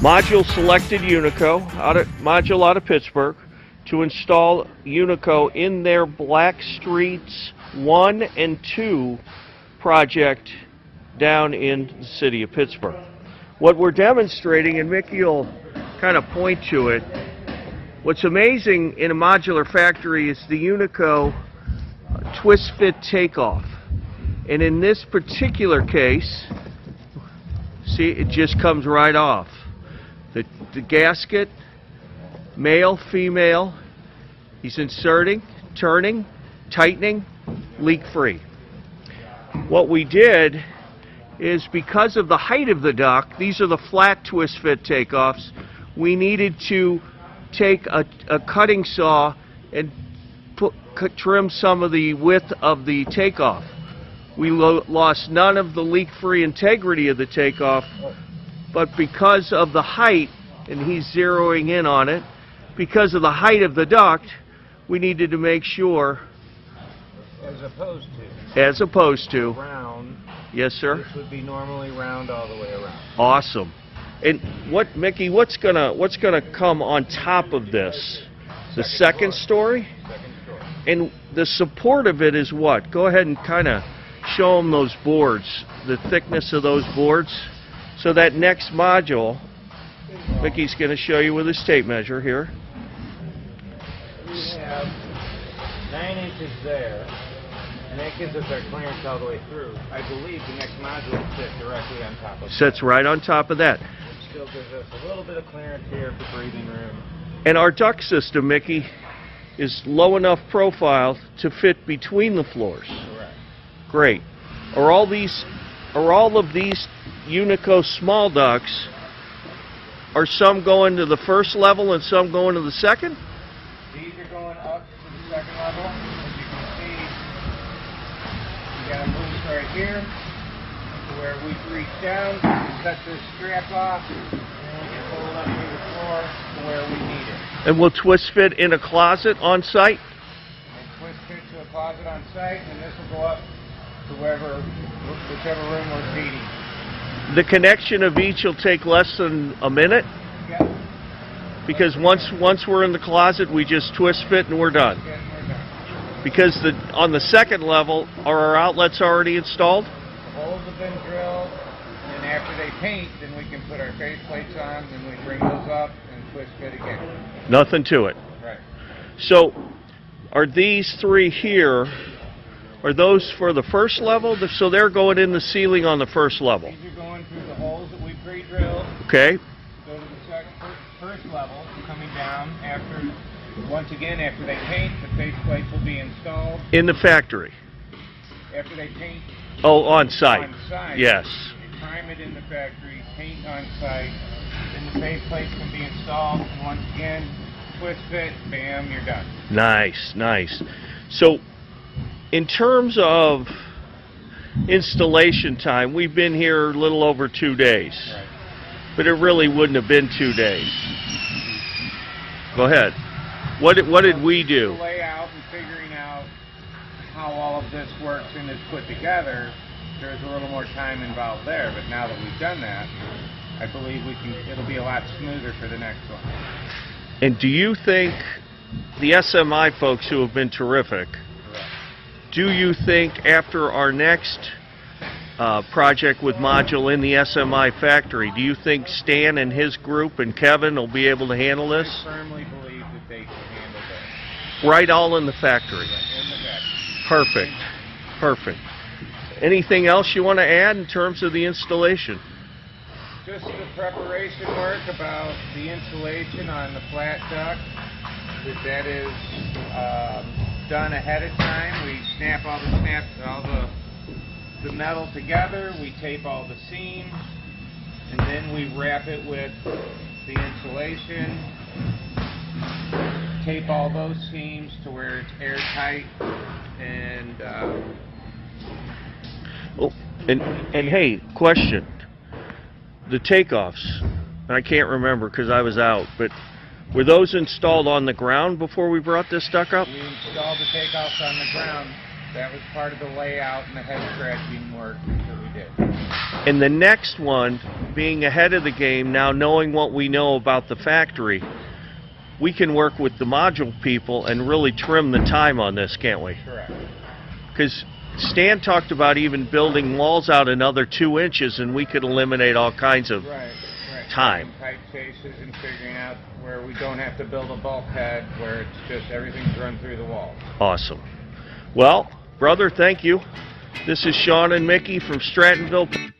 Module selected Unico, module out of Pittsburgh, to install Unico in their Black Streets 1 and 2 project down in the city of Pittsburgh. What we're demonstrating, and Mickey will kind of point to it, what's amazing in a modular factory is the Unico twist fit takeoff. And in this particular case, see, it just comes right off. The gasket, male, female, he's inserting, turning, tightening, leak-free. What we did is, because of the height of the duct, these are the flat twist fit takeoffs, we needed to take a cutting saw and trim some of the width of the takeoff. We lost none of the leak-free integrity of the takeoff, but because of the height, and he's zeroing in on it, because of the height of the duct, we needed to make sure, as opposed to round. Yes, sir. This would be normally round all the way around. Awesome. And Mickey, what's gonna come on top of this? The second story? Second story. And the support of it is what? Go ahead and kind of show them those boards, the thickness of those boards. So that next module, Mickey's going to show you with his tape measure here. We have 9 inches there, and that gives us our clearance all the way through. I believe the next module will sit directly on top of it. Sits right on top of that. Which still gives us a little bit of clearance here for breathing room. And our duct system, Mickey, is low enough profile to fit between the floors. Correct. Great. Are all of these Unico small ducts, are some going to the first level and some going to the second? These are going up to the second level. As you can see, we got a move right here to where we reach down, cut this strap off, and we can pull it up through the floor to where we need it. And we'll twist fit in a closet on site? And twist fit to a closet on site, and this will go up to whichever room we're feeding. The connection of each will take less than a minute? Yep. Because once we're in the closet, we just twist fit and we're done. Okay, we're done. Because on the second level, are our outlets already installed? The holes have been drilled, and after they paint, then we can put our face plates on, and we bring those up and twist fit again. Nothing to it. Right. So, are these three here, are those for the first level? So they're going in the ceiling on the first level. These are going through the holes that we pre-drilled. Okay. Go to the first level, coming down once again, after they paint, the face plates will be installed. In the factory? After they paint. Oh, on site. On site. Yes. You prime it in the factory, paint on site, then the face plates can be installed, and once again, twist fit, bam, you're done. Nice, nice. So, in terms of installation time, we've been here a little over 2 days. Right. But it really wouldn't have been 2 days. Go ahead. What did we do? The layout and figuring out how all of this works and is put together, there's a little more time involved there. But now that we've done that, I believe it'll be a lot smoother for the next one. And do you think the SMI folks, who have been terrific, do you think after our next project with module in the SMI factory, do you think Stan and his group and Kevin will be able to handle this? I firmly believe that they can handle this. Right, all in the factory. In the factory. Perfect. Perfect. Anything else you want to add in terms of the installation? Just the preparation work about the insulation on the flat duct. That is done ahead of time. We snap all the metal together, we tape all the seams, and then we wrap it with the insulation, tape all those seams to where it's airtight, and and hey, question. The takeoffs, I can't remember because I was out, but were those installed on the ground before we brought this duct up? we installed the takeoffs on the ground That was part of the layout and the head scratching work that we did. And the next one, being ahead of the game, now knowing what we know about the factory, we can work with the module people and really trim the time on this, can't we? Correct. Because Stan talked about even building walls out another 2 inches, and we could eliminate all kinds of Right. time. Tight spaces and figuring out where we don't have to build a bulkhead, where it's just everything's run through the walls. Awesome. Well, brother, thank you. This is Sean and Mickey from Strattonville.